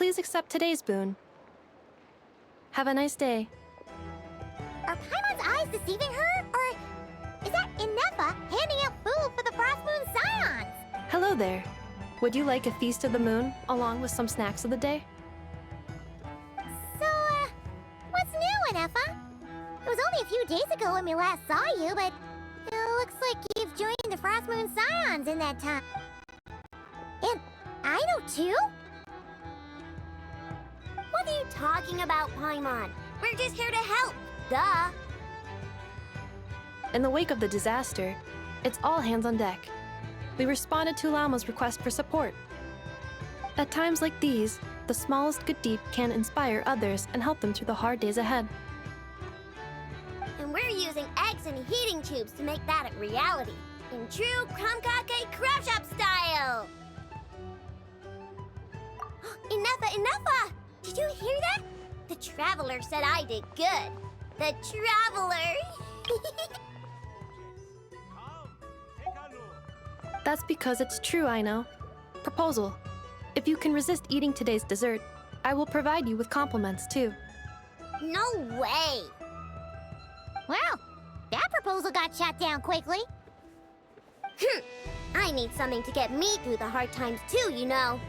Please accept today's boon. Have a nice day. Are Paimon's eyes deceiving her? Or is that Inefa handing out food for the Frost Moon Scions? Hello there. Would you like a feast of the moon, along with some snacks of the day? So, what's new, Inefa? It was only a few days ago when we last saw you, but it looks like you've joined the Frost Moon Scions in that time. And I know too? What are you talking about, Paimon? We're just here to help, duh. In the wake of the disaster, it's all hands on deck. We responded to Lama's request for support. At times like these, the smallest good deed can inspire others and help them through the hard days ahead. And we're using eggs and heating tubes to make that a reality, in true Krumkake Crab Shop style! Enough! Did you hear that? The Traveler said I did good. The Traveler! That's because it's true, I know. Proposal. If you can resist eating today's dessert, I will provide you with compliments, too. No way! Well, that proposal got shot down quickly. I need something to get me through the hard times too, you know.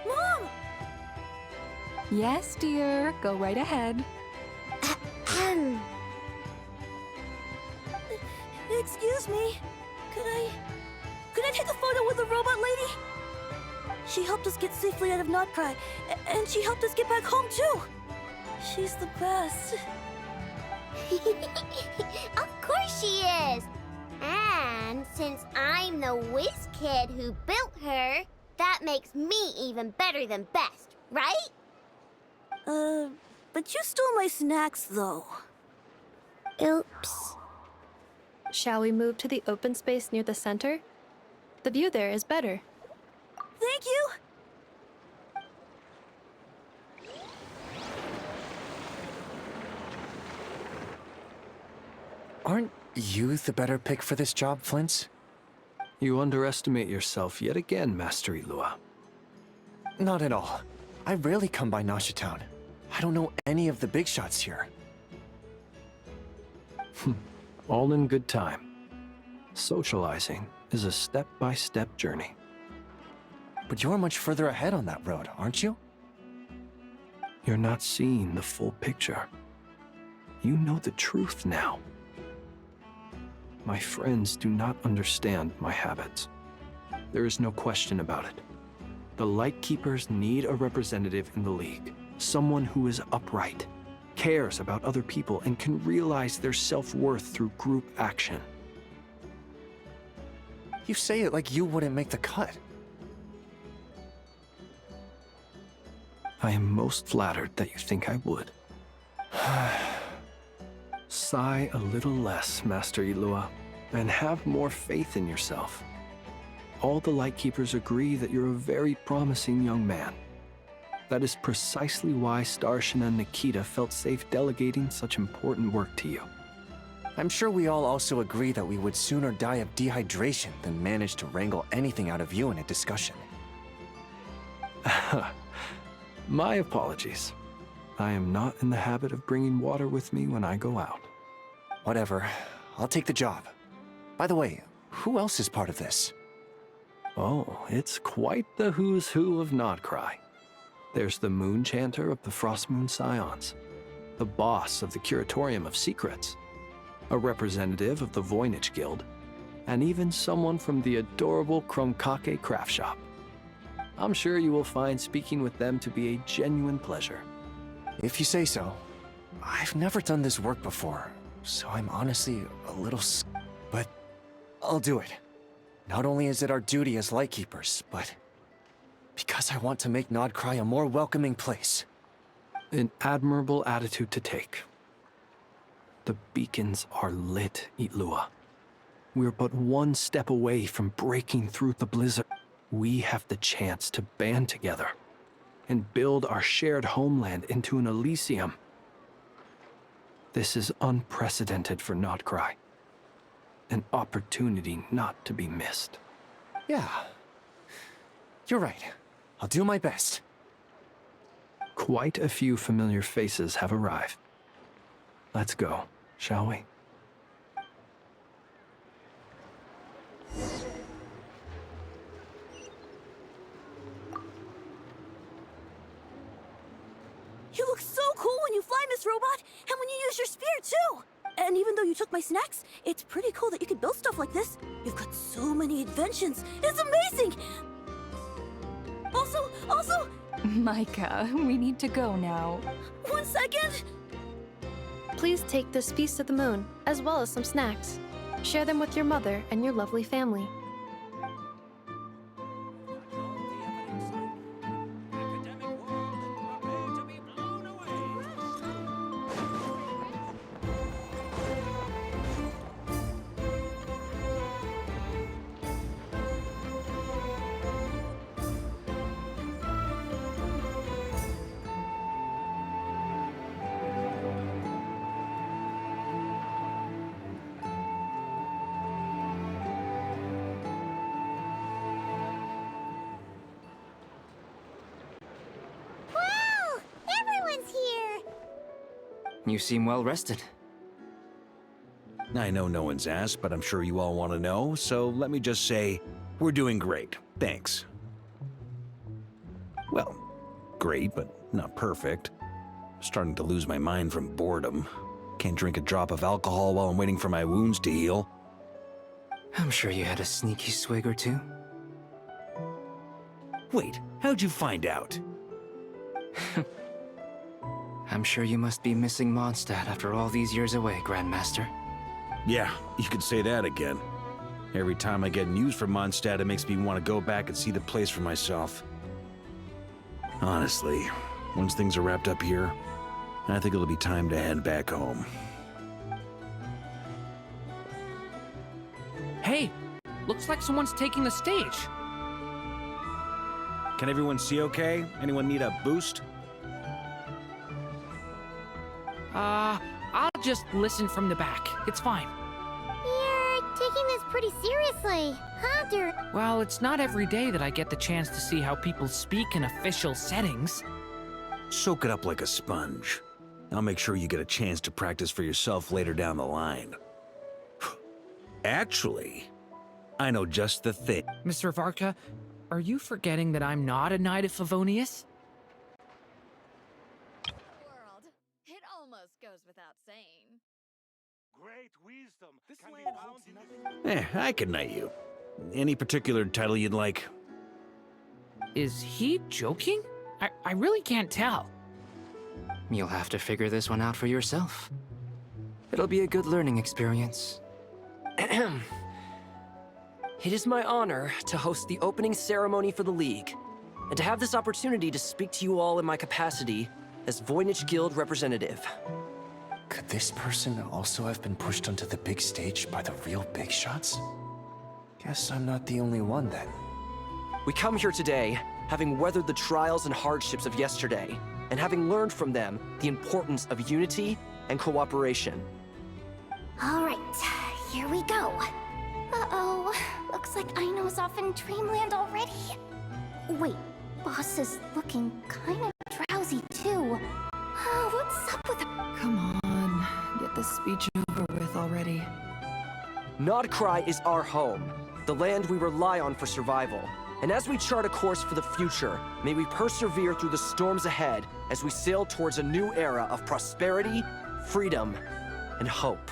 Mom! Yes, dear. Go right ahead. Excuse me. Could I take a photo with the robot lady? She helped us get safely out of Nod-Krai, and she helped us get back home too. She's the best. Of course she is! And since I'm the whiz kid who built her, that makes me even better than best, right? But you stole my snacks though. Oops. Shall we move to the open space near the center? The view there is better. Thank you. Aren't you the better pick for this job, Flint's? You underestimate yourself yet again, Master Ilua. Not at all. I rarely come by Nasha Town. I don't know any of the big shots here. All in good time. Socializing is a step-by-step journey. But you're much further ahead on that road, aren't you? You're not seeing the full picture. You know the truth now. My friends do not understand my habits. There is no question about it. The Lightkeepers need a representative in the League. Someone who is upright, cares about other people, and can realize their self-worth through group action. You say it like you wouldn't make the cut. I am most flattered that you think I would. Sigh a little less, Master Ilua, and have more faith in yourself. All the Lightkeepers agree that you're a very promising young man. That is precisely why Starshina and Nikita felt safe delegating such important work to you. I'm sure we all also agree that we would sooner die of dehydration than manage to wrangle anything out of you in a discussion. My apologies. I am not in the habit of bringing water with me when I go out. Whatever. I'll take the job. By the way, who else is part of this? Oh, it's quite the who's who of Nod-Krai. There's the Moon Chanter of the Frost Moon Scions, the boss of the Curatorium of Secrets, a representative of the Voynich Guild, and even someone from the adorable Krumkake Craft Shop. I'm sure you will find speaking with them to be a genuine pleasure. If you say so. I've never done this work before, so I'm honestly a little but I'll do it. Not only is it our duty as Lightkeepers, but because I want to make Nod-Krai a more welcoming place. An admirable attitude to take. The beacons are lit, Ilua. We're but one step away from breaking through the blizzard. We have the chance to band together and build our shared homeland into an Elysium. This is unprecedented for Nod-Krai. An opportunity not to be missed. Yeah. You're right. I'll do my best. Quite a few familiar faces have arrived. Let's go, shall we? You look so cool when you fly, Miss Robot, and when you use your spear, too! And even though you took my snacks, it's pretty cool that you can build stuff like this. You've got so many inventions. It's amazing! Also... Micah, we need to go now. 1 second! Please take this feast of the moon, as well as some snacks. Share them with your mother and your lovely family. Wow! Everyone's here! You seem well rested. I know no one's asked, but I'm sure you all want to know, so let me just say, we're doing great. Thanks. Well, great, but not perfect. Starting to lose my mind from boredom. Can't drink a drop of alcohol while I'm waiting for my wounds to heal. I'm sure you had a sneaky swig or two. Wait, how'd you find out? I'm sure you must be missing Mondstadt after all these years away, Grandmaster. Yeah, you could say that again. Every time I get news from Mondstadt, it makes me want to go back and see the place for myself. Honestly, once things are wrapped up here, I think it'll be time to head back home. Hey, looks like someone's taking the stage. Can everyone see okay? Anyone need a boost? I'll just listen from the back. It's fine. You're taking this pretty seriously, huh, Dur? Well, it's not every day that I get the chance to see how people speak in official settings. Soak it up like a sponge. I'll make sure you get a chance to practice for yourself later down the line. Actually, I know just the thing. Mr. Varka, are you forgetting that I'm not a Knight of Favonius? World. It almost goes without saying. Great wisdom. This land holds nothing. I can knight you. Any particular title you'd like? Is he joking? I really can't tell. You'll have to figure this one out for yourself. It'll be a good learning experience. It is my honor to host the opening ceremony for the League, and to have this opportunity to speak to you all in my capacity as Voynich Guild representative. Could this person also have been pushed onto the big stage by the real big shots? Guess I'm not the only one then. We come here today, having weathered the trials and hardships of yesterday, and having learned from them the importance of unity and cooperation. Alright, here we go. Uh-oh, looks like Aino's off in Dreamland already. Wait, Boss is looking kinda drowsy too. What's up with her? Come on, get this speech over with already. Nod-Krai is our home, the land we rely on for survival. And as we chart a course for the future, may we persevere through the storms ahead as we sail towards a new era of prosperity, freedom, and hope.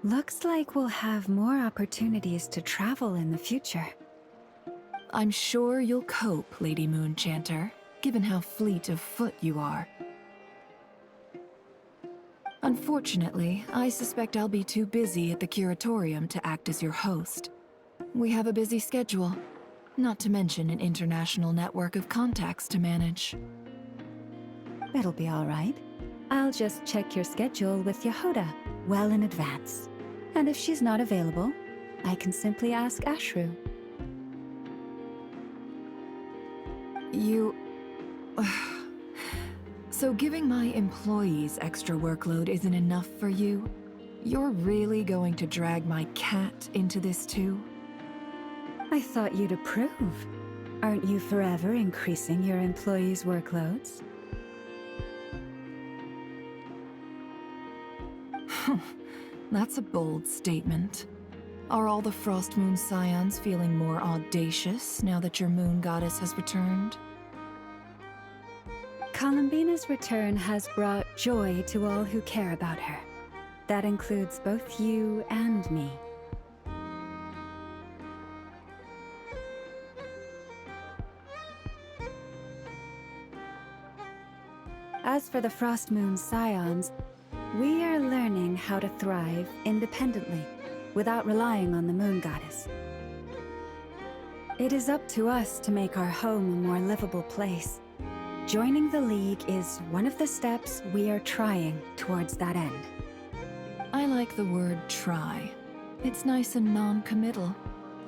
Looks like we'll have more opportunities to travel in the future. I'm sure you'll cope, Lady Moonchanter, given how fleet of foot you are. Unfortunately, I suspect I'll be too busy at the curatorium to act as your host. We have a busy schedule. Not to mention an international network of contacts to manage. That'll be all right. I'll just check your schedule with Yehoda well in advance. And if she's not available, I can simply ask Ashru. You... So giving my employees extra workload isn't enough for you? You're really going to drag my cat into this too? I thought you'd approve. Aren't you forever increasing your employees' workloads? That's a bold statement. Are all the Frost Moon Scions feeling more audacious now that your moon goddess has returned? Columbina's return has brought joy to all who care about her. That includes both you and me. As for the Frost Moon Scions, we are learning how to thrive independently, without relying on the moon goddess. It is up to us to make our home a more livable place. Joining the League is one of the steps we are trying towards that end. I like the word try. It's nice and non-committal.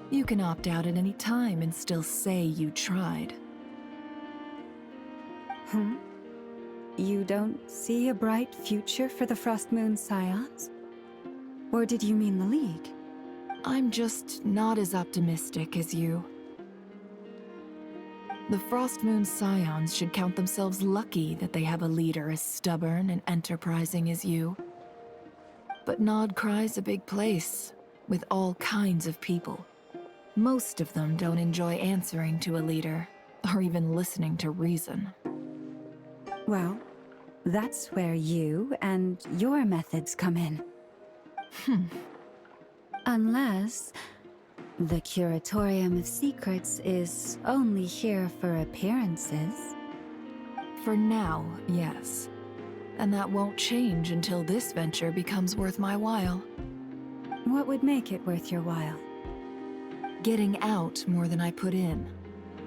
You can opt out at any time and still say you tried. You don't see a bright future for the Frost Moon Scions? Or did you mean the League? I'm just not as optimistic as you. The Frost Moon Scions should count themselves lucky that they have a leader as stubborn and enterprising as you. But Nod-Krai's a big place, with all kinds of people. Most of them don't enjoy answering to a leader, or even listening to reason. Well, that's where you and your methods come in. Unless the Curatorium of Secrets is only here for appearances. For now, yes. And that won't change until this venture becomes worth my while. What would make it worth your while? Getting out more than I put in.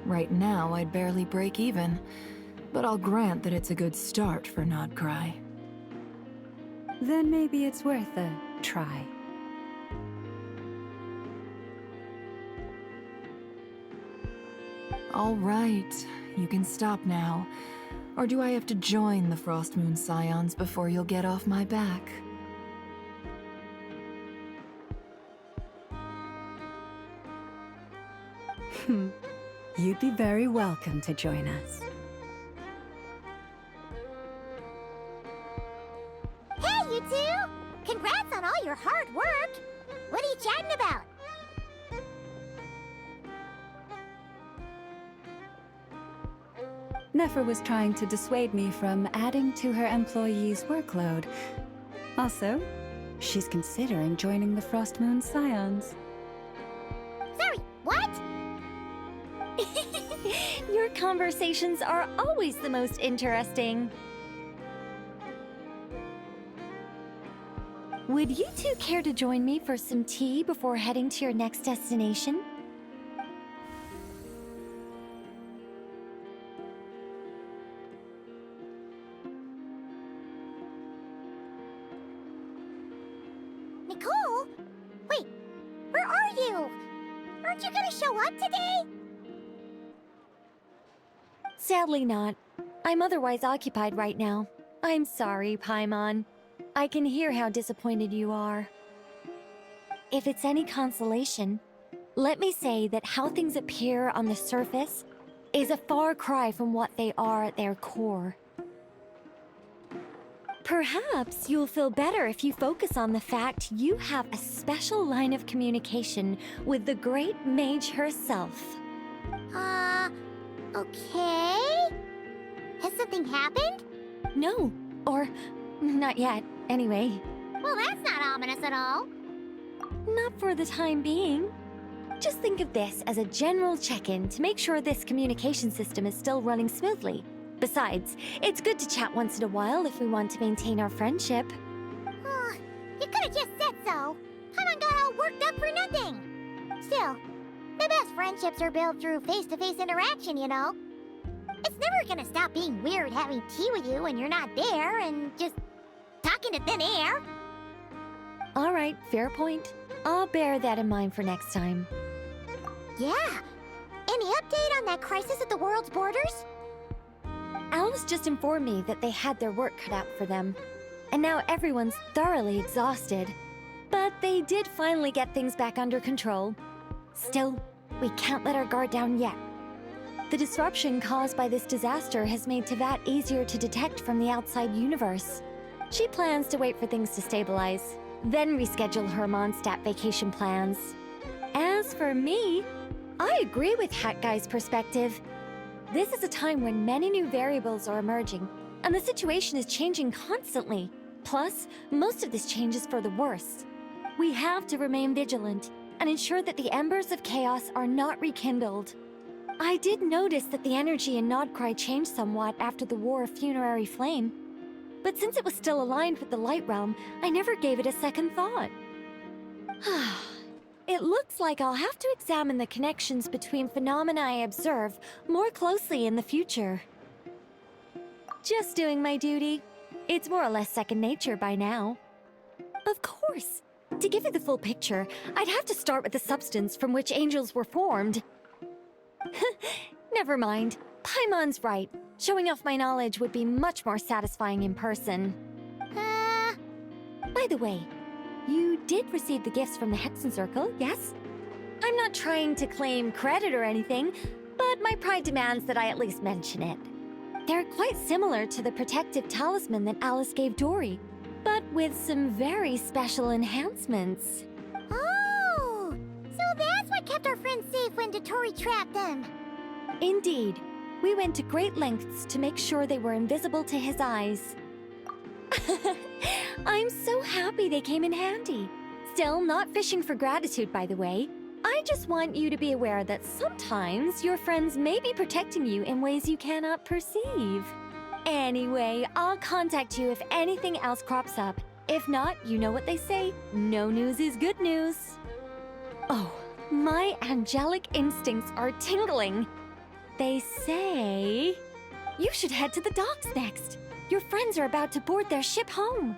Right now, I'd barely break even, but I'll grant that it's a good start for Nod-Krai. Then maybe it's worth a try. All right, you can stop now. Or do I have to join the Frost Moon Scions before you'll get off my back? You'd be very welcome to join us. Hey, you two! Congrats on all your hard work! What are you chatting about? Nefer was trying to dissuade me from adding to her employees' workload. Also, she's considering joining the Frost Moon Scions. Sorry, what? Your conversations are always the most interesting. Would you two care to join me for some tea before heading to your next destination? Nicole? Wait, where are you? Aren't you gonna show up today? Sadly not. I'm otherwise occupied right now. I'm sorry, Paimon. I can hear how disappointed you are. If it's any consolation, let me say that how things appear on the surface is a far cry from what they are at their core. Perhaps you'll feel better if you focus on the fact you have a special line of communication with the great mage herself. Okay? Has something happened? No, or not yet, anyway. Well, that's not ominous at all. Not for the time being. Just think of this as a general check-in to make sure this communication system is still running smoothly. Besides, it's good to chat once in a while if we want to maintain our friendship. You could have just said so. Paimon got all worked up for nothing. Still, The best friendships are built through face-to-face interaction, you know. It's never gonna stop being weird having tea with you when you're not there and just talking to thin air. All right, fair point. I'll bear that in mind for next time. Yeah. Any update on that crisis at the world's borders? Alice just informed me that they had their work cut out for them, and now everyone's thoroughly exhausted. But they did finally get things back under control. Still, we can't let our guard down yet. The disruption caused by this disaster has made Teyvat easier to detect from the outside universe. She plans to wait for things to stabilize, then reschedule her Mondstadt vacation plans. As for me, I agree with Hat Guy's perspective. This is a time when many new variables are emerging, and the situation is changing constantly. Plus, most of this change is for the worse. We have to remain vigilant and ensure that the embers of chaos are not rekindled. I did notice that the energy in Nod-Krai changed somewhat after the War of Funerary Flame, but since it was still aligned with the Light Realm, I never gave it a second thought. It looks like I'll have to examine the connections between phenomena I observe more closely in the future. Just doing my duty. It's more or less second nature by now. Of course. To give you the full picture, I'd have to start with the substance from which angels were formed. Never mind. Paimon's right. Showing off my knowledge would be much more satisfying in person. By the way, you did receive the gifts from the Hexen Circle, yes? I'm not trying to claim credit or anything, but my pride demands that I at least mention it. They're quite similar to the protective talisman that Alice gave Dory, but with some very special enhancements. Oh! So that's what kept our friends safe when Dotori trapped them. Indeed. We went to great lengths to make sure they were invisible to his eyes. I'm so happy they came in handy. Still, not fishing for gratitude, by the way. I just want you to be aware that sometimes your friends may be protecting you in ways you cannot perceive. Anyway, I'll contact you if anything else crops up. If not, you know what they say, no news is good news. Oh, my angelic instincts are tingling. They say you should head to the docks next. Your friends are about to board their ship home.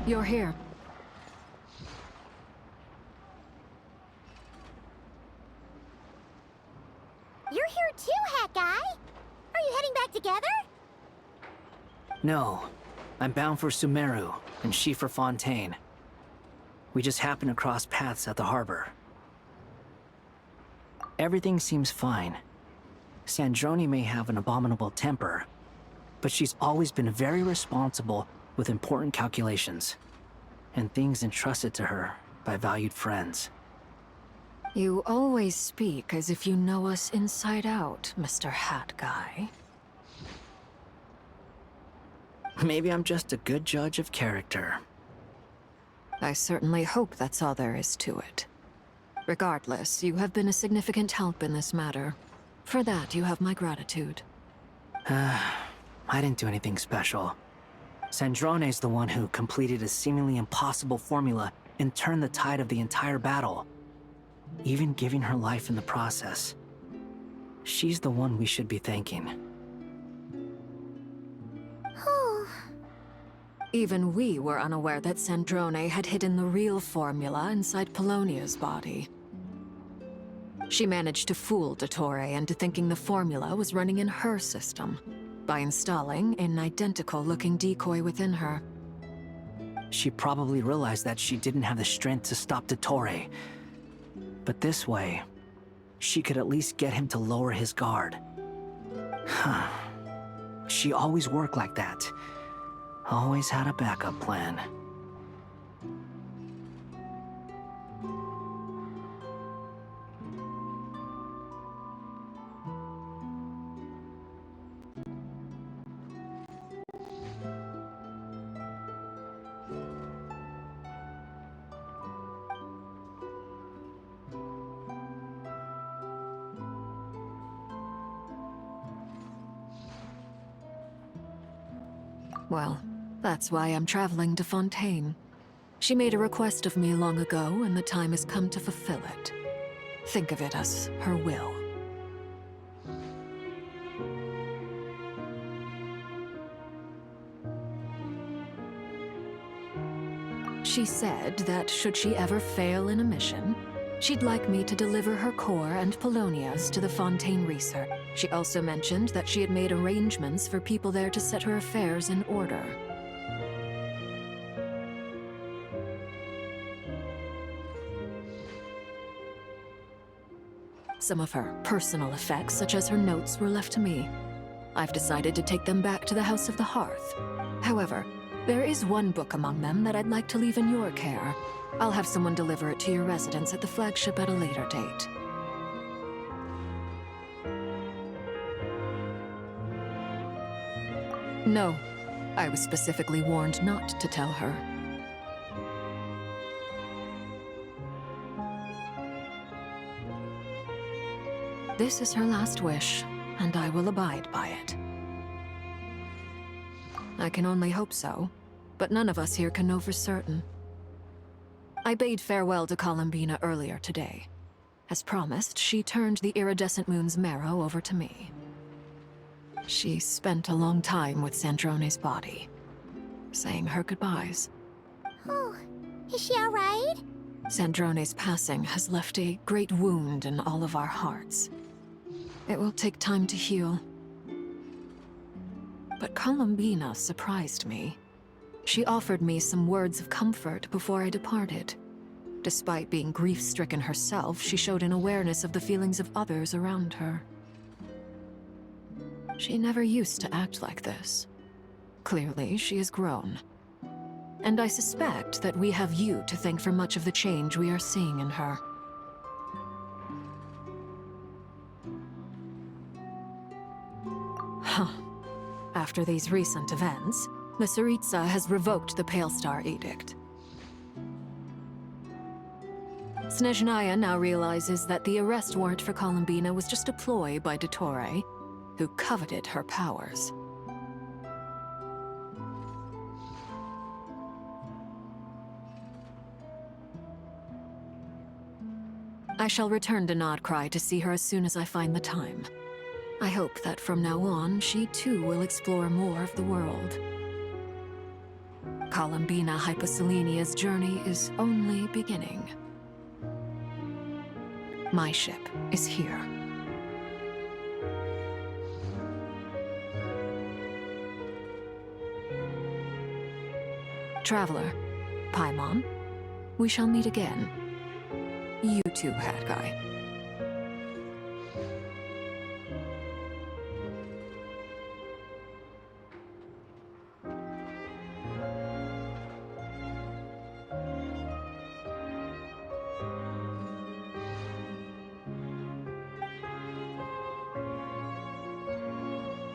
You're here. You're here too, Hat Guy! Are you heading back together? No. I'm bound for Sumeru, and she for Fontaine. We just happened to cross paths at the harbor. Everything seems fine. Sandrone may have an abominable temper, but she's always been very responsible with important calculations, and things entrusted to her by valued friends. You always speak as if you know us inside out, Mr. Hat Guy. Maybe I'm just a good judge of character. I certainly hope that's all there is to it. Regardless, you have been a significant help in this matter. For that, you have my gratitude. I didn't do anything special. Sandrone's the one who completed a seemingly impossible formula and turned the tide of the entire battle, even giving her life in the process. She's the one we should be thanking. Even we were unaware that Sandrone had hidden the real formula inside Polonia's body. She managed to fool Dottore into thinking the formula was running in her system by installing an identical-looking decoy within her. She probably realized that she didn't have the strength to stop Dottore. But this way, she could at least get him to lower his guard. She always worked like that. Always had a backup plan. Well, that's why I'm traveling to Fontaine. She made a request of me long ago, and the time has come to fulfill it. Think of it as her will. She said that should she ever fail in a mission, she'd like me to deliver her core and Polonias to the Fontaine Research. She also mentioned that she had made arrangements for people there to set her affairs in order. Some of her personal effects, such as her notes, were left to me. I've decided to take them back to the House of the Hearth. However, there is one book among them that I'd like to leave in your care. I'll have someone deliver it to your residence at the flagship at a later date. No, I was specifically warned not to tell her. This is her last wish, and I will abide by it. I can only hope so, but none of us here can know for certain. I bade farewell to Columbina earlier today. As promised, she turned the iridescent moon's marrow over to me. She spent a long time with Sandrone's body, saying her goodbyes. Oh, is she all right? Sandrone's passing has left a great wound in all of our hearts. It will take time to heal. But Columbina surprised me. She offered me some words of comfort before I departed. Despite being grief-stricken herself, she showed an awareness of the feelings of others around her. She never used to act like this. Clearly, she has grown. And I suspect that we have you to thank for much of the change we are seeing in her. Huh. After these recent events, the Tsaritsa has revoked the Pale Star Edict. Snezhnaya now realizes that the arrest warrant for Columbina was just a ploy by Dottore, who coveted her powers. I shall return to Nod-Krai to see her as soon as I find the time. I hope that from now on, she too will explore more of the world. Columbina Hyposelenia's journey is only beginning. My ship is here. Traveler, Paimon, we shall meet again. You too, Hat Guy.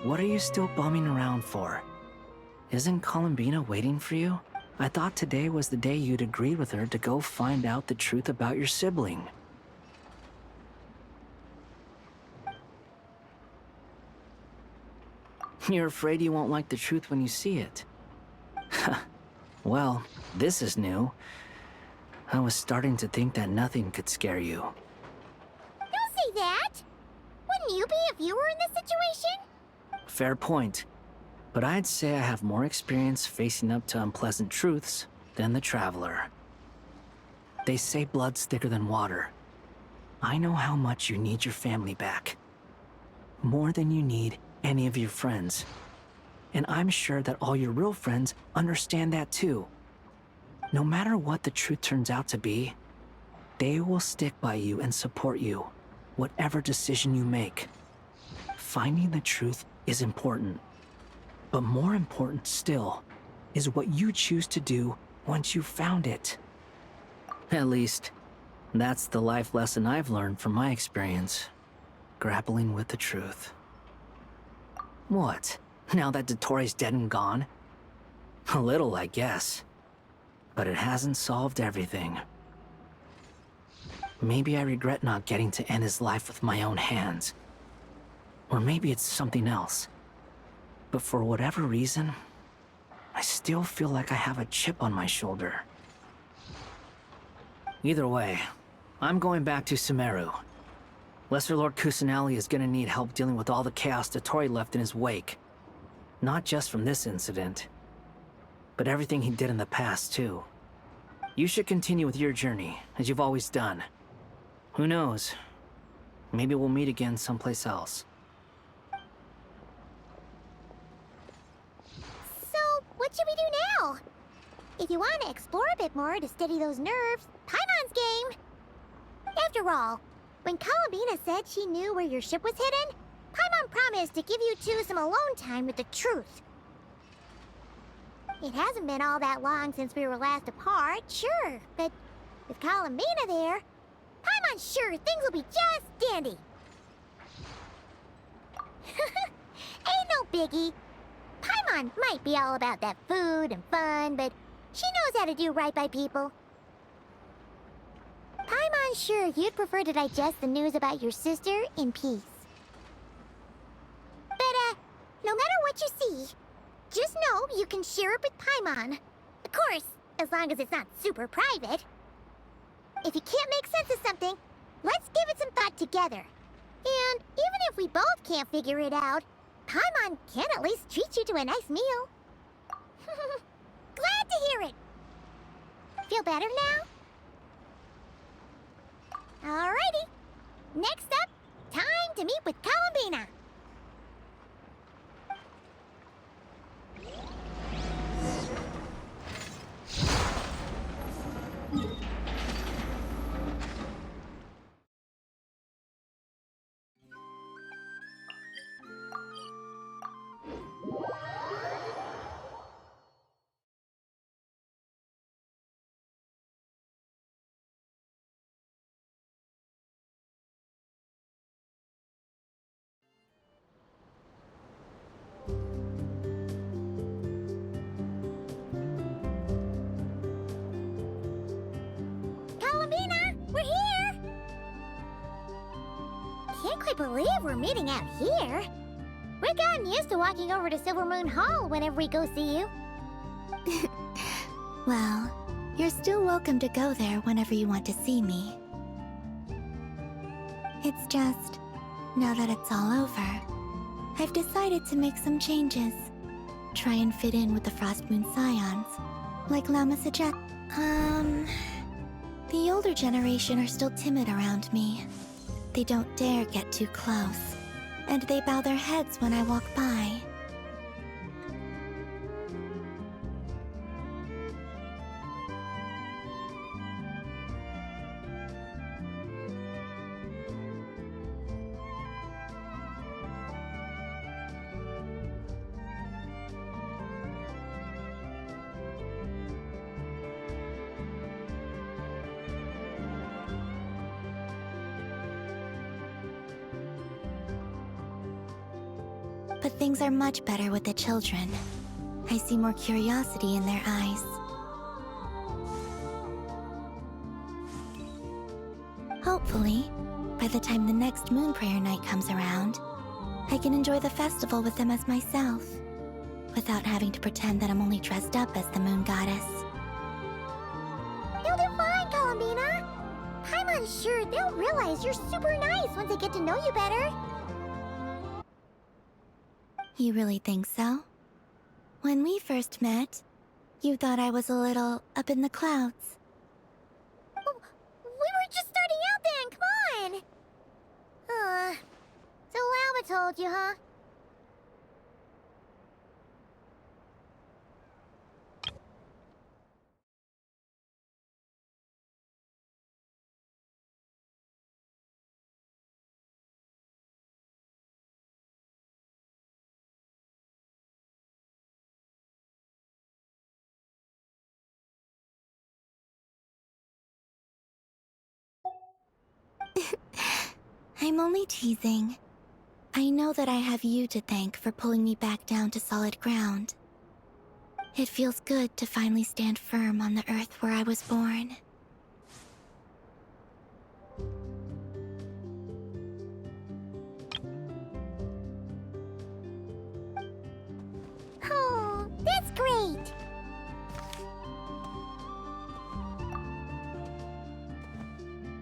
What are you still bumming around for? Isn't Columbina waiting for you? I thought today was the day you'd agreed with her to go find out the truth about your sibling. You're afraid you won't like the truth when you see it. Well, this is new. I was starting to think that nothing could scare you. Don't say that! Wouldn't you be if you were in this situation? Fair point. But I'd say I have more experience facing up to unpleasant truths than the Traveler. They say blood's thicker than water. I know how much you need your family back. More than you need any of your friends. And I'm sure that all your real friends understand that too. No matter what the truth turns out to be, they will stick by you and support you, whatever decision you make. Finding the truth is important. But more important still is what you choose to do once you've found it. At least, that's the life lesson I've learned from my experience, grappling with the truth. What? Now that Dottoro's dead and gone? A little, I guess. But it hasn't solved everything. Maybe I regret not getting to end his life with my own hands. Or maybe it's something else. But for whatever reason, I still feel like I have a chip on my shoulder. Either way, I'm going back to Sumeru. Lesser Lord Kusanali is gonna need help dealing with all the chaos Dottore left in his wake. Not just from this incident, but everything he did in the past, too. You should continue with your journey, as you've always done. Who knows? Maybe we'll meet again someplace else. So, what should we do now? If you want to explore a bit more to steady those nerves, Paimon's game! After all, when Columbina said she knew where your ship was hidden, Paimon promised to give you two some alone time with the truth. It hasn't been all that long since we were last apart, sure, but with Columbina there, Paimon's sure things will be just dandy. Ain't no biggie. Paimon might be all about that food and fun, but she knows how to do right by people. Paimon's sure you'd prefer to digest the news about your sister in peace. But, no matter what you see, just know you can share it with Paimon. Of course, as long as it's not super private. If you can't make sense of something, let's give it some thought together. And even if we both can't figure it out, Paimon can at least treat you to a nice meal. Glad to hear it. Feel better now? Alrighty. Next up, time to meet with Columbina. Can't quite believe we're meeting out here. We've gotten used to walking over to Silver Moon Hall whenever we go see you. Well, you're still welcome to go there whenever you want to see me. It's just, now that it's all over, I've decided to make some changes. Try and fit in with the Frost Moon Scions, like Lama Sejati. The older generation are still timid around me. They don't dare get too close, and they bow their heads when I walk by. But things are much better with the children. I see more curiosity in their eyes. Hopefully, by the time the next Moon Prayer Night comes around, I can enjoy the festival with them as myself, without having to pretend that I'm only dressed up as the Moon Goddess. You'll do fine, Columbina. Paimon's sure they'll realize you're super nice once they get to know you better. You really think so? When we first met, you thought I was a little up in the clouds. We were just starting out then, come on! told you, huh? I'm only teasing. I know that I have you to thank for pulling me back down to solid ground. It feels good to finally stand firm on the earth where I was born. Oh, that's great!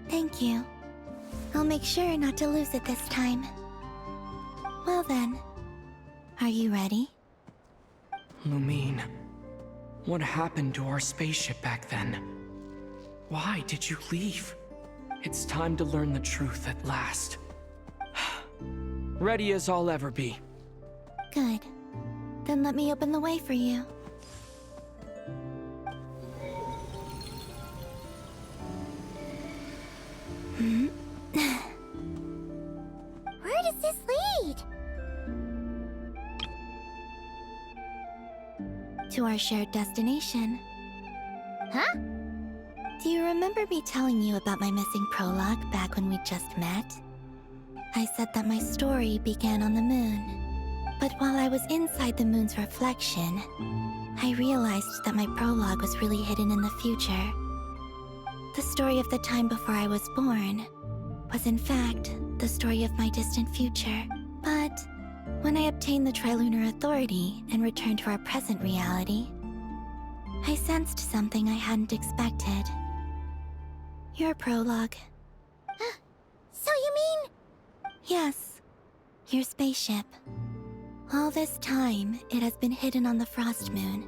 Thank you. I'll make sure not to lose it this time. Well then, are you ready? Lumine, what happened to our spaceship back then? Why did you leave? It's time to learn the truth at last. Ready as I'll ever be. Good. Then let me open the way for you. Where does this lead? To our shared destination. Huh? Do you remember me telling you about my missing prologue back when we just met? I said that my story began on the moon. But while I was inside the moon's reflection, I realized that my prologue was really hidden in the future. The story of the time before I was born was in fact the story of my distant future. But when I obtained the Trilunar Authority and returned to our present reality, I sensed something I hadn't expected. Your prologue. So you mean... Yes, your spaceship. All this time, it has been hidden on the Frost Moon,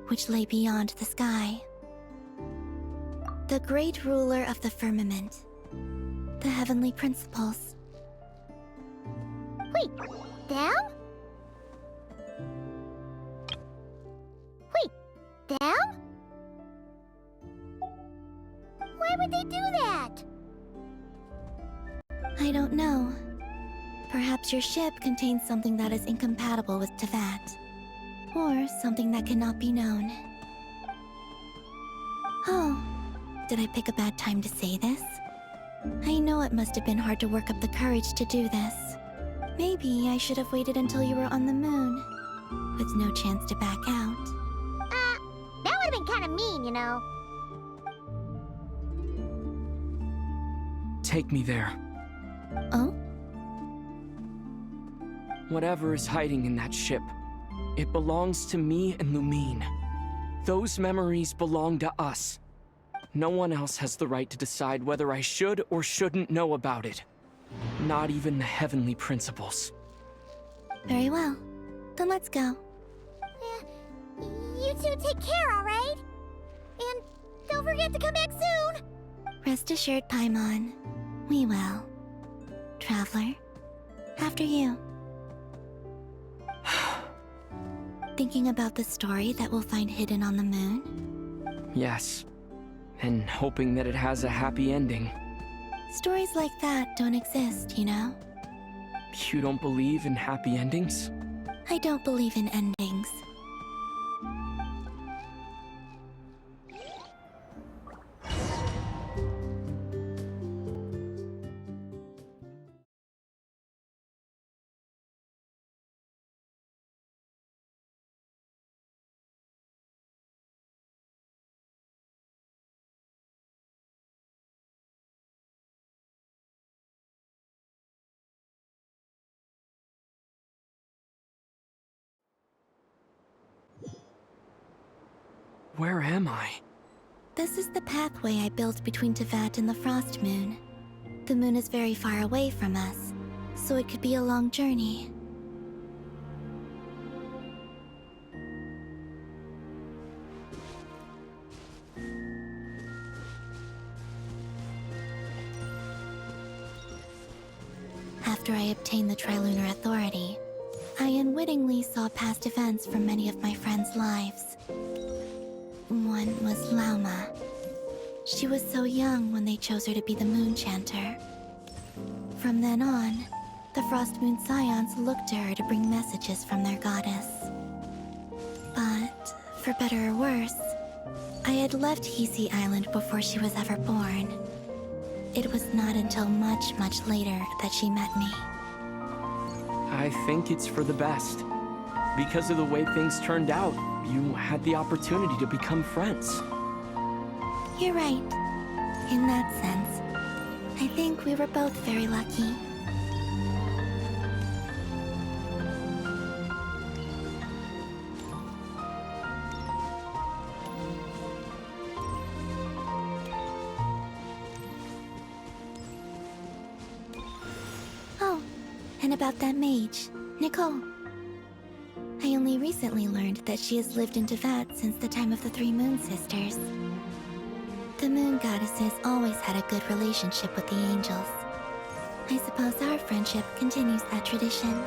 which lay beyond the sky. The great ruler of the firmament. The heavenly principles. Wait, them? Wait, them? Why would they do that? I don't know. Perhaps your ship contains something that is incompatible with Teyvat. Or something that cannot be known. Oh, did I pick a bad time to say this? I know it must have been hard to work up the courage to do this. Maybe I should have waited until you were on the moon, with no chance to back out. That would have been kind of mean, you know. Take me there. Oh? Whatever is hiding in that ship, it belongs to me and Lumine. Those memories belong to us. No one else has the right to decide whether I should or shouldn't know about it. Not even the heavenly principles. Very well. Then let's go. You two take care, alright? And don't forget to come back soon! Rest assured, Paimon. We will. Traveler, after you. Thinking about the story that we'll find hidden on the moon? Yes. And hoping that it has a happy ending. Stories like that don't exist, you know? You don't believe in happy endings? I don't believe in endings. Where am I? This is the pathway I built between Teyvat and the Frost Moon. The moon is very far away from us, so it could be a long journey. after I obtained the Trilunar Authority, I unwittingly saw past events from many of my friends' lives. One was Lauma. She was so young when they chose her to be the Moon Chanter. From then on, the Frost Moon Scions looked to her to bring messages from their goddess. But, for better or worse, I had left Hisi Island before she was ever born. It was not until much, much later that she met me. I think it's for the best. Because of the way things turned out, you had the opportunity to become friends. You're right. In that sense, I think we were both very lucky. Oh, and about that mage, Nicole. I only recently learned that she has lived in Teyvat since the time of the Three Moon Sisters. The Moon Goddesses always had a good relationship with the angels. I suppose our friendship continues that tradition.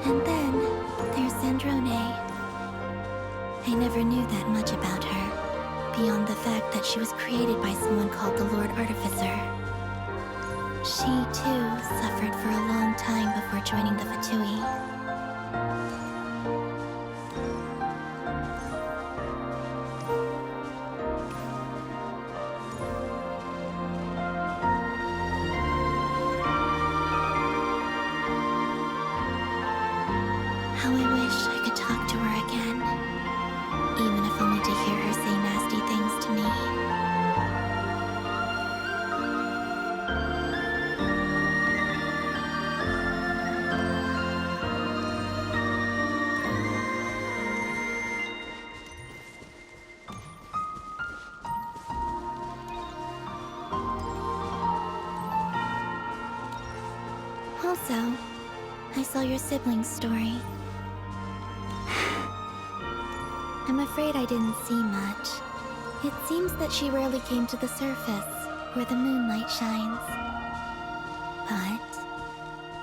And then, there's Sandrone. I never knew that much about her, beyond the fact that she was created by someone called the Lord Artificer. She, too, suffered for a long time before joining the Fatui. How I wish I could talk to her again, even if only to hear her say nasty things to me. Also, I saw your siblings' story. I'm afraid I didn't see much. It seems that she rarely came to the surface, where the moonlight shines. But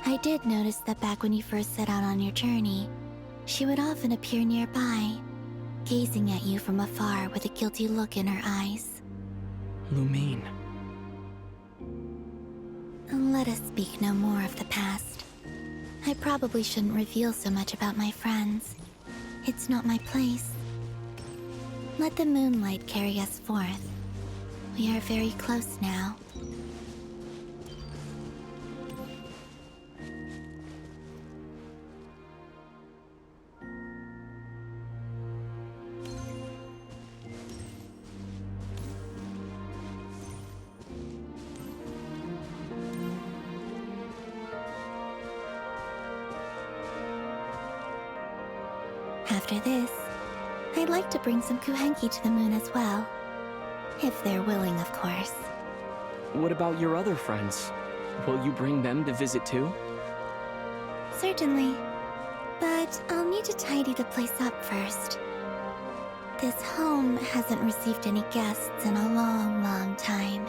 I did notice that back when you first set out on your journey, she would often appear nearby, gazing at you from afar with a guilty look in her eyes. Lumine. Let us speak no more of the past. I probably shouldn't reveal so much about my friends. It's not my place. Let the moonlight carry us forth. We are very close now. After this, I'd like to bring some Kuhenki to the moon as well. If they're willing, of course. What about your other friends? Will you bring them to visit too? Certainly. But I'll need to tidy the place up first. This home hasn't received any guests in a long, long time.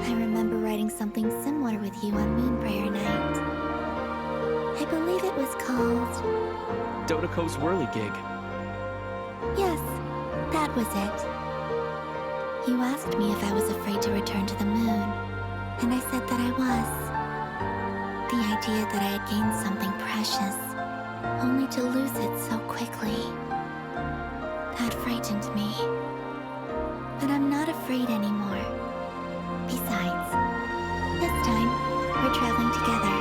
I remember writing something similar with you on Moon Prayer Night. I believe it was called... Dodoko's Whirligig. Yes, that was it. You asked me if I was afraid to return to the moon, and I said that I was. The idea that I had gained something precious, only to lose it so quickly, that frightened me. But I'm not afraid anymore. Besides, this time, we're traveling together.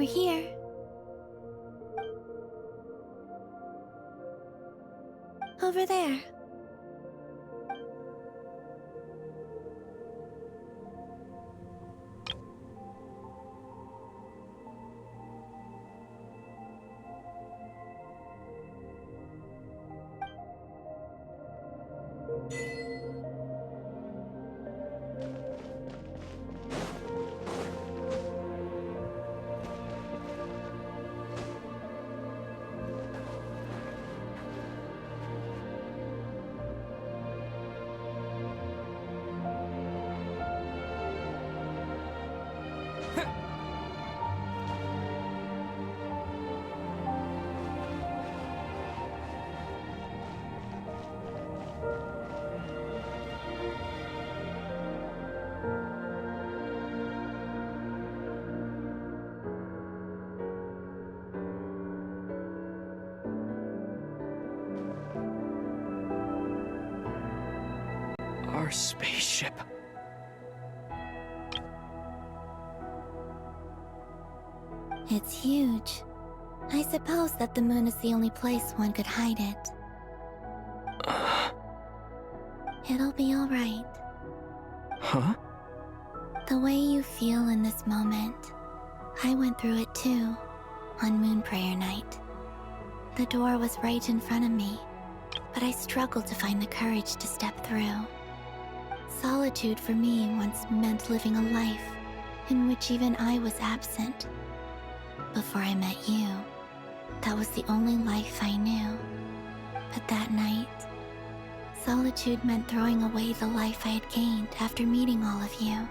We're here. Over there. Our spaceship. It's huge. I suppose that the moon is the only place one could hide it. It'll be alright. Huh? The way you feel in this moment, I went through it too, on Moon Prayer Night. The door was right in front of me, but I struggled to find the courage to step through. Solitude for me once meant living a life in which even I was absent. Before I met you, that was the only life I knew. But that night, solitude meant throwing away the life I had gained after meeting all of you.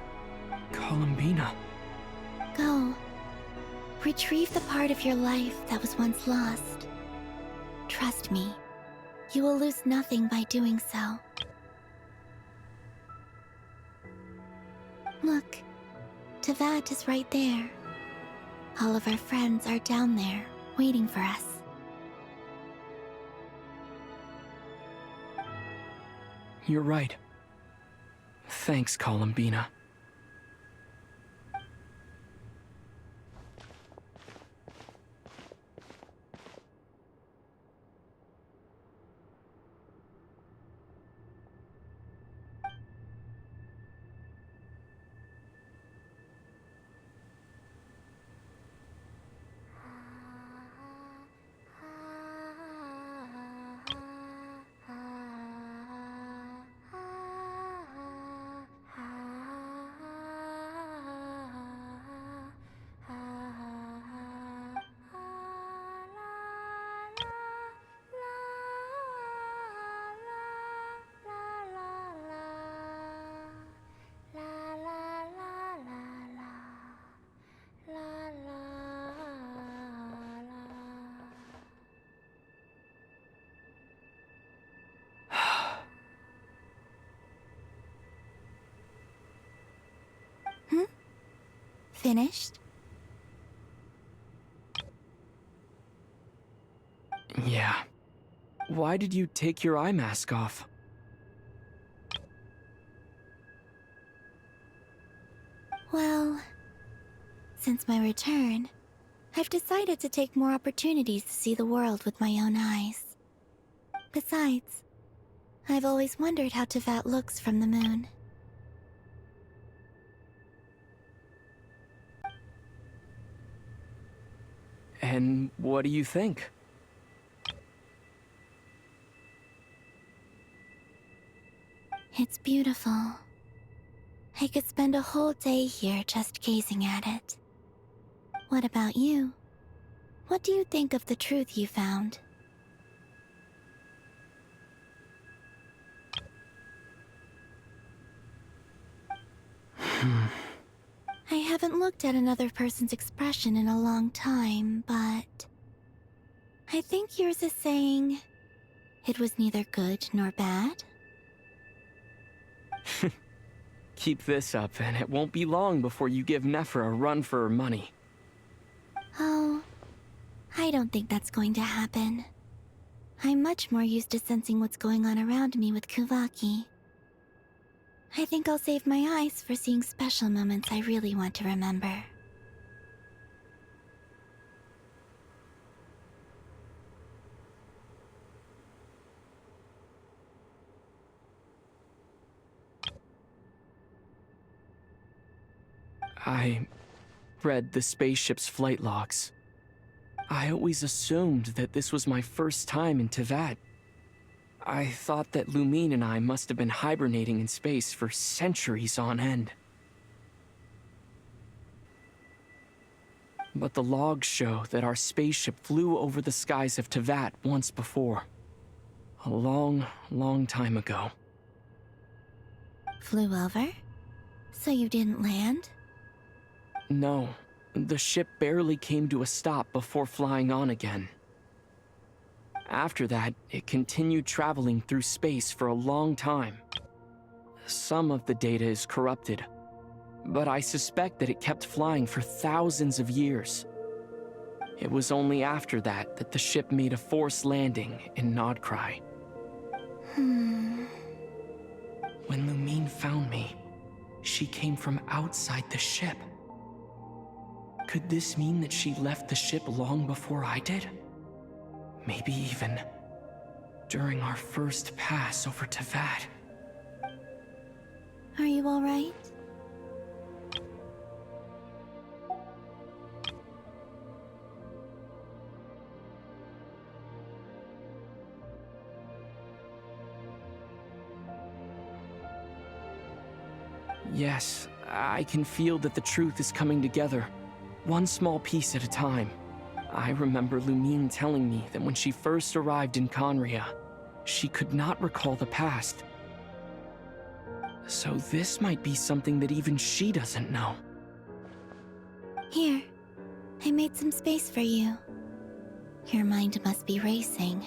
Columbina. Go. Retrieve the part of your life that was once lost. Trust me, you will lose nothing by doing so. Look, Teyvat is right there. All of our friends are down there, waiting for us. You're right. Thanks, Columbina. Finished? Yeah. Why did you take your eye mask off? Well, since my return, I've decided to take more opportunities to see the world with my own eyes. Besides, I've always wondered how Teyvat looks from the moon. And what do you think? It's beautiful. I could spend a whole day here just gazing at it. What about you? What do you think of the truth you found? I haven't looked at another person's expression in a long time, but I think yours is saying it was neither good nor bad. Keep this up, and it won't be long before you give Nephra a run for her money. Oh, I don't think that's going to happen. I'm much more used to sensing what's going on around me with Kuvaki. I think I'll save my eyes for seeing special moments I really want to remember. I read the spaceship's flight logs. I always assumed that this was my first time in Teyvat. I thought that Lumine and I must have been hibernating in space for centuries on end. But the logs show that our spaceship flew over the skies of Teyvat once before. A long, long time ago. Flew over? So you didn't land? No, the ship barely came to a stop before flying on again. After that, it continued traveling through space for a long time. Some of the data is corrupted, but I suspect that it kept flying for thousands of years. It was only after that that the ship made a forced landing in Nod-Krai. When Lumine found me, she came from outside the ship. Could this mean that she left the ship long before I did? Maybe even during our first pass over Teyvat. Are you all right? Yes, I can feel that the truth is coming together, one small piece at a time. I remember Lumine telling me that when she first arrived in Conria, she could not recall the past. So this might be something that even she doesn't know. Here, I made some space for you. Your mind must be racing,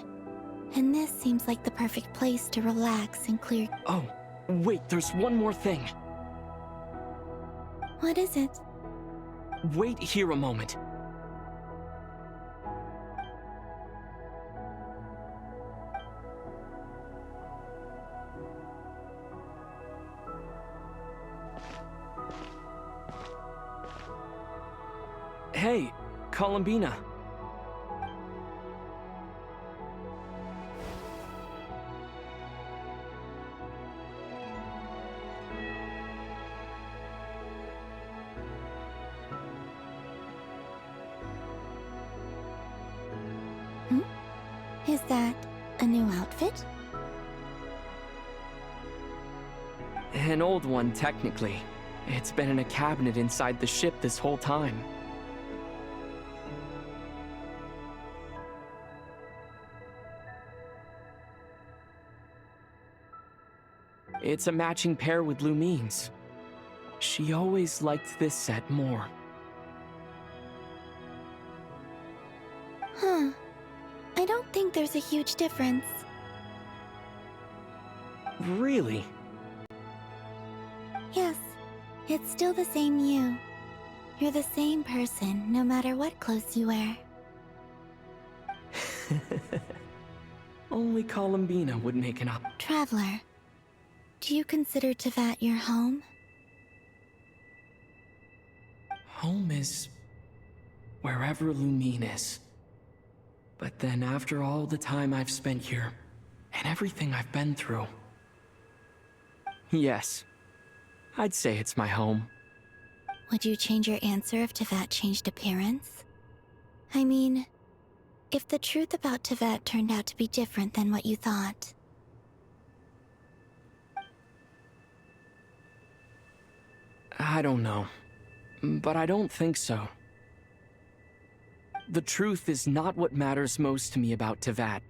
and this seems like the perfect place to relax and clear. Oh, wait, there's one more thing. What is it? Wait here a moment. Hey, Columbina. Is that a new outfit? An old one, technically. It's been in a cabinet inside the ship this whole time. It's a matching pair with Lumine's. She always liked this set more. Huh. I don't think there's a huge difference. Really? Yes, it's still the same you. You're the same person, no matter what clothes you wear. Only Columbina would make an up. Traveler, do you consider Teyvat your home? Home is wherever Lumine is. But then after all the time I've spent here, and everything I've been through, yes, I'd say it's my home. Would you change your answer if Teyvat changed appearance? I mean, if the truth about Teyvat turned out to be different than what you thought. I don't know, but I don't think so. The truth is not what matters most to me about Teyvat.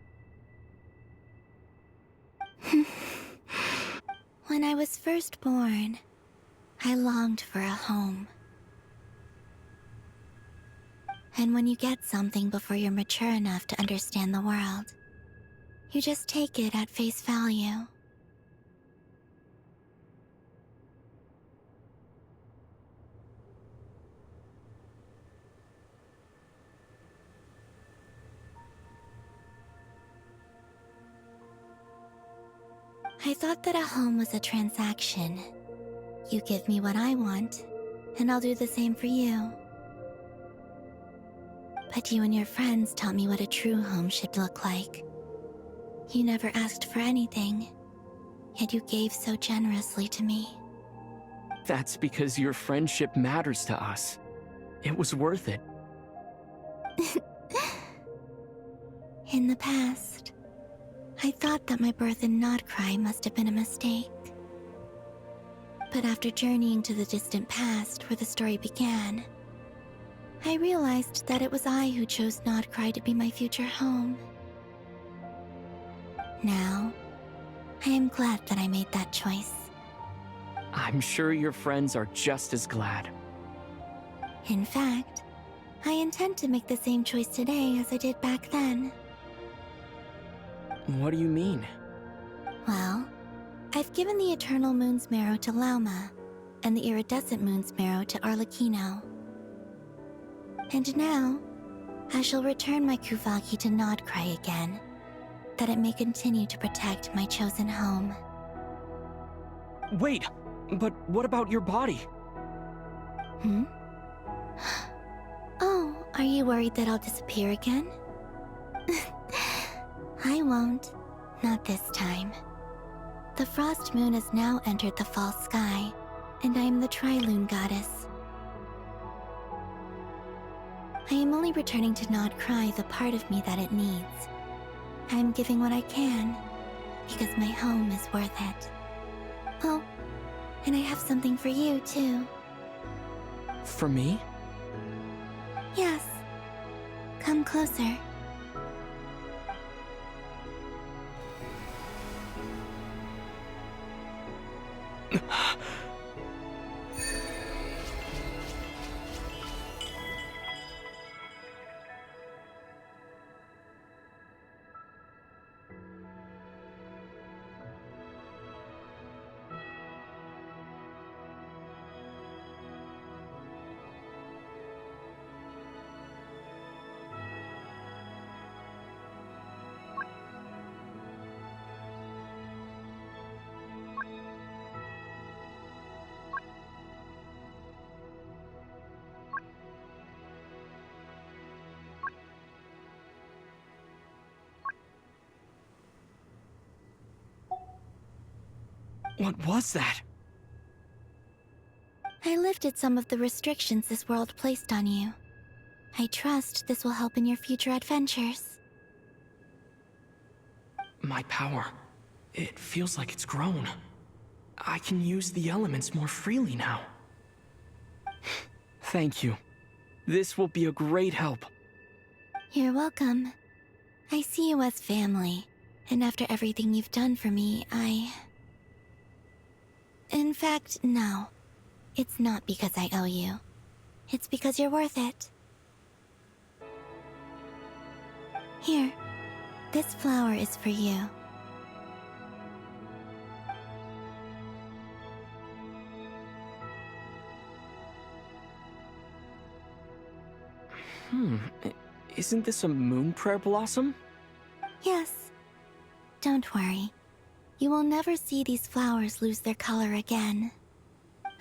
When I was first born, I longed for a home. And when you get something before you're mature enough to understand the world, you just take it at face value. I thought that a home was a transaction. You give me what I want, and I'll do the same for you. But you and your friends taught me what a true home should look like. You never asked for anything, yet you gave so generously to me. That's because your friendship matters to us. It was worth it. In the past, I thought that my birth in Nod-Krai must have been a mistake. But after journeying to the distant past where the story began, I realized that it was I who chose Nod-Krai to be my future home. Now, I am glad that I made that choice. I'm sure your friends are just as glad. In fact, I intend to make the same choice today as I did back then. What do you mean? Well, I've given the Eternal Moon's marrow to Lauma, and the Iridescent Moon's marrow to Arlecchino. And now, I shall return my Kuvagi to Nod-Krai again, that it may continue to protect my chosen home. Wait, but what about your body? Hmm? Oh, are you worried that I'll disappear again? I won't. Not this time. The Frost Moon has now entered the fall sky, and I am the Tri-Lune goddess. I am only returning to Nod-Krai the part of me that it needs. I am giving what I can, because my home is worth it. Oh, and I have something for you, too. For me? Yes. Come closer. What was that? I lifted some of the restrictions this world placed on you. I trust this will help in your future adventures. My power. It feels like it's grown. I can use the elements more freely now. Thank you. This will be a great help. You're welcome. I see you as family, and after everything you've done for me, In fact, no. It's not because I owe you. It's because you're worth it. Here. This flower is for you. Isn't this a moon prayer blossom? Yes. Don't worry. You will never see these flowers lose their color again.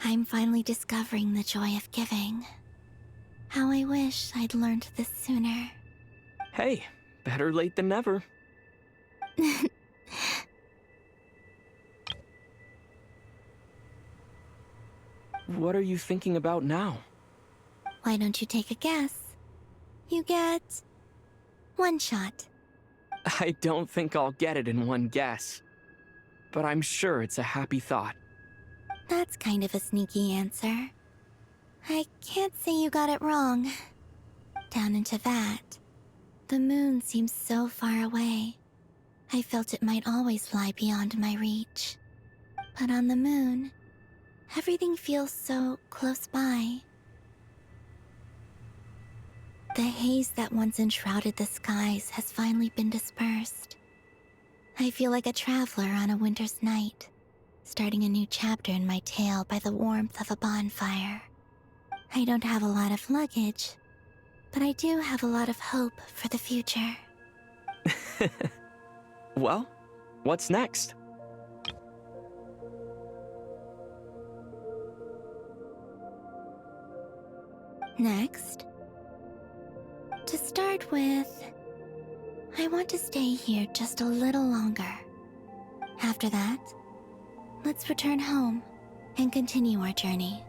I'm finally discovering the joy of giving. How I wish I'd learned this sooner. Hey, better late than never. What are you thinking about now? Why don't you take a guess? You get... one shot. I don't think I'll get it in one guess. But I'm sure it's a happy thought. That's kind of a sneaky answer. I can't say you got it wrong. Down into that, the moon seems so far away. I felt it might always lie beyond my reach. But on the moon, everything feels so close by. The haze that once enshrouded the skies has finally been dispersed. I feel like a traveler on a winter's night, starting a new chapter in my tale by the warmth of a bonfire. I don't have a lot of luggage, but I do have a lot of hope for the future. Well, what's next? Next, to start with, I want to stay here just a little longer. After that, let's return home. and continue our journey.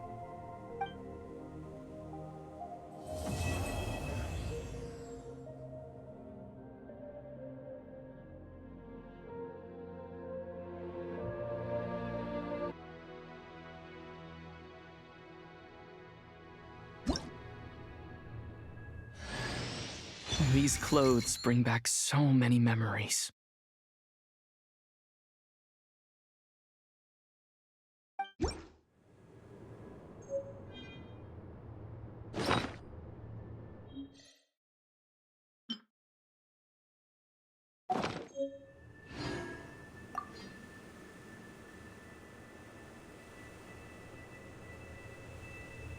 These clothes bring back so many memories.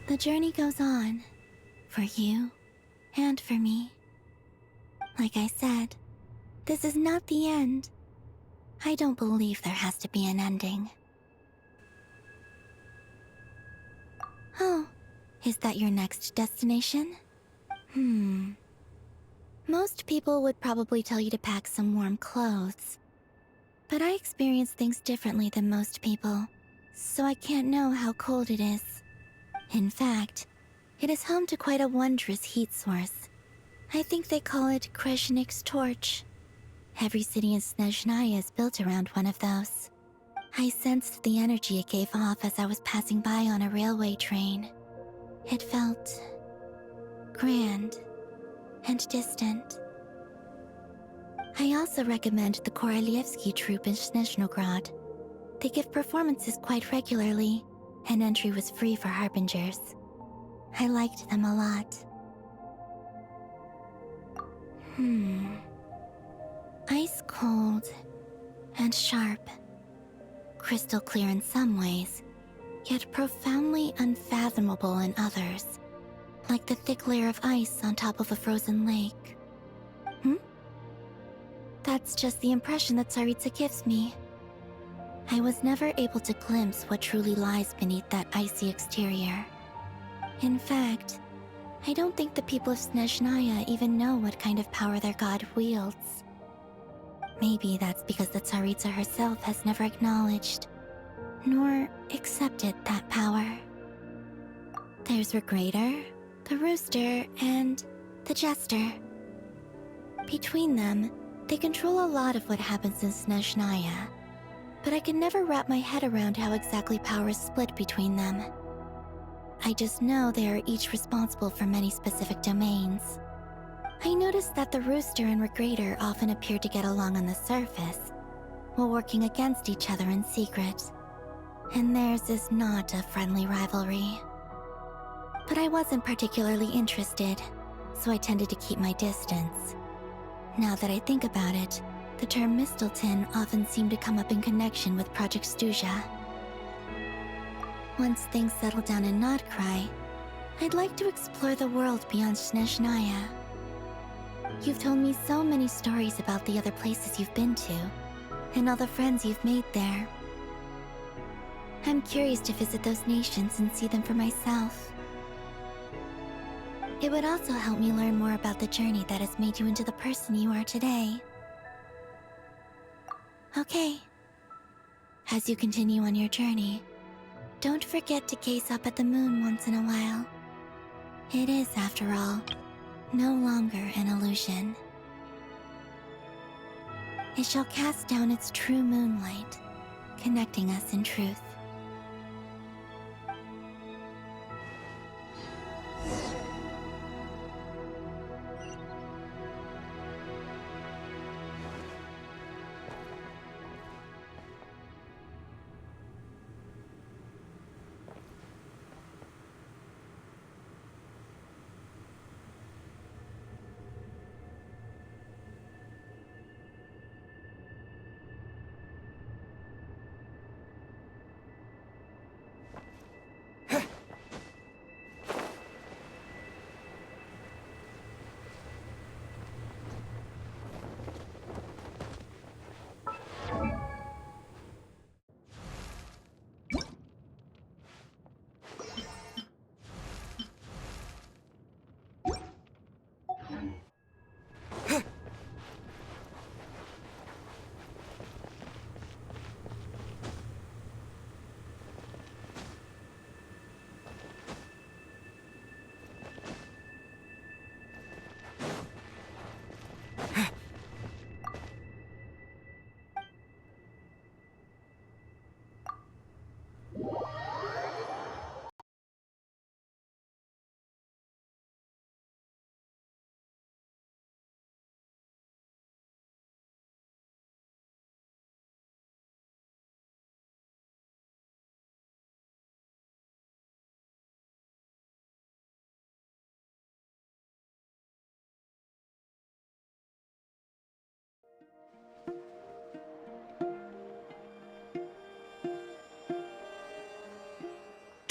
The journey goes on, for you and for me. Like I said, this is not the end. I don't believe there has to be an ending. Oh, is that your next destination? Most people would probably tell you to pack some warm clothes. But I experience things differently than most people, so I can't know how cold it is. In fact, it is home to quite a wondrous heat source. I think they call it Kreshnik's torch. Every city in Snezhnaya is built around one of those. I sensed the energy it gave off as I was passing by on a railway train. It felt grand and distant. I also recommend the Korolievsky troupe in Snezhnograd. They give performances quite regularly, and entry was free for harbingers. I liked them a lot. Ice cold and sharp. Crystal clear in some ways, yet profoundly unfathomable in others. Like the thick layer of ice on top of a frozen lake. That's just the impression that Tsaritsa gives me. I was never able to glimpse what truly lies beneath that icy exterior. In fact, I don't think the people of Snezhnaya even know what kind of power their god wields. Maybe that's because the Tsaritsa herself has never acknowledged, nor accepted that power. There's Regrator, the Rooster, and the Jester. Between them, they control a lot of what happens in Snezhnaya, but I can never wrap my head around how exactly power is split between them. I just know they are each responsible for many specific domains. I noticed that the Rooster and Regrator often appear to get along on the surface, while working against each other in secret. And theirs is not a friendly rivalry. But I wasn't particularly interested, so I tended to keep my distance. Now that I think about it, the term Mistelton often seemed to come up in connection with Project Stuja. Once things settle down in Nod-Krai, I'd like to explore the world beyond Snezhnaya. You've told me so many stories about the other places you've been to, and all the friends you've made there. I'm curious to visit those nations and see them for myself. It would also help me learn more about the journey that has made you into the person you are today. Okay. As you continue on your journey, don't forget to gaze up at the moon once in a while. It is, after all, no longer an illusion. It shall cast down its true moonlight, connecting us in truth.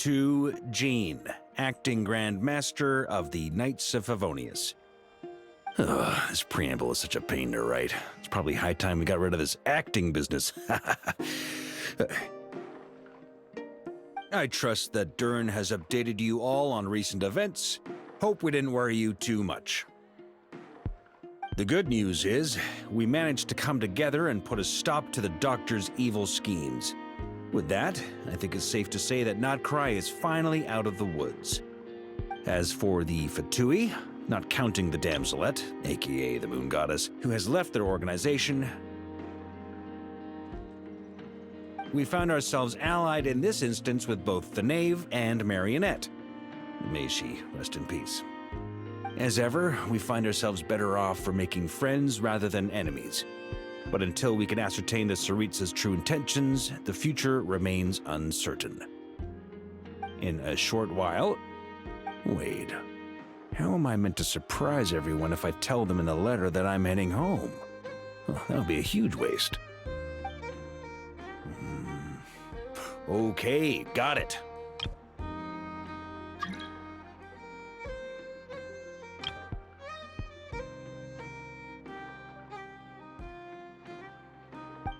To Jean, Acting Grand Master of the Knights of Favonius. Ugh, this preamble is such a pain to write. It's probably high time we got rid of this acting business. I trust that Dern has updated you all on recent events. Hope we didn't worry you too much. The good news is, we managed to come together and put a stop to the Doctor's evil schemes. With that, I think it's safe to say that Nod-Krai is finally out of the woods. As for the Fatui, not counting the damselette, aka the Moon Goddess, who has left their organization, we found ourselves allied in this instance with both the Knave and Marionette. May she rest in peace. As ever, we find ourselves better off for making friends rather than enemies. But until we can ascertain the Tsaritsa's true intentions, the future remains uncertain. In a short while... Wait. How am I meant to surprise everyone if I tell them in the letter that I'm heading home? Well, that would be a huge waste. Okay, got it.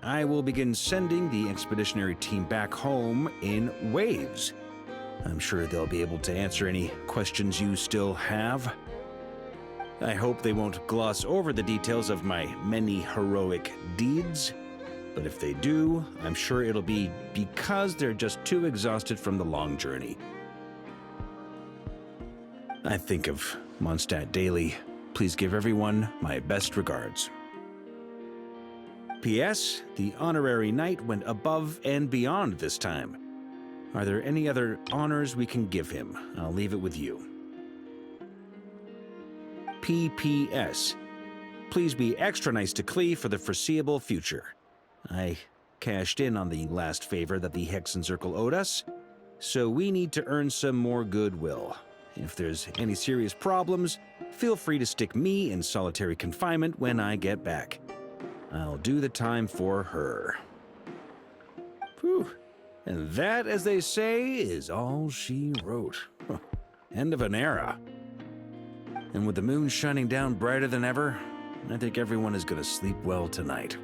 I will begin sending the expeditionary team back home in waves. I'm sure they'll be able to answer any questions you still have. I hope they won't gloss over the details of my many heroic deeds, but if they do, I'm sure it'll be because they're just too exhausted from the long journey. I think of Mondstadt daily. Please give everyone my best regards. P.S. The honorary knight went above and beyond this time. Are there any other honors we can give him? I'll leave it with you. P.P.S. Please be extra nice to Klee for the foreseeable future. I cashed in on the last favor that the Hexen Circle owed us, so we need to earn some more goodwill. If there's any serious problems, feel free to stick me in solitary confinement when I get back. I'll do the time for her. Whew. And that, as they say, is all she wrote. End of an era. And with the moon shining down brighter than ever, I think everyone is going to sleep well tonight.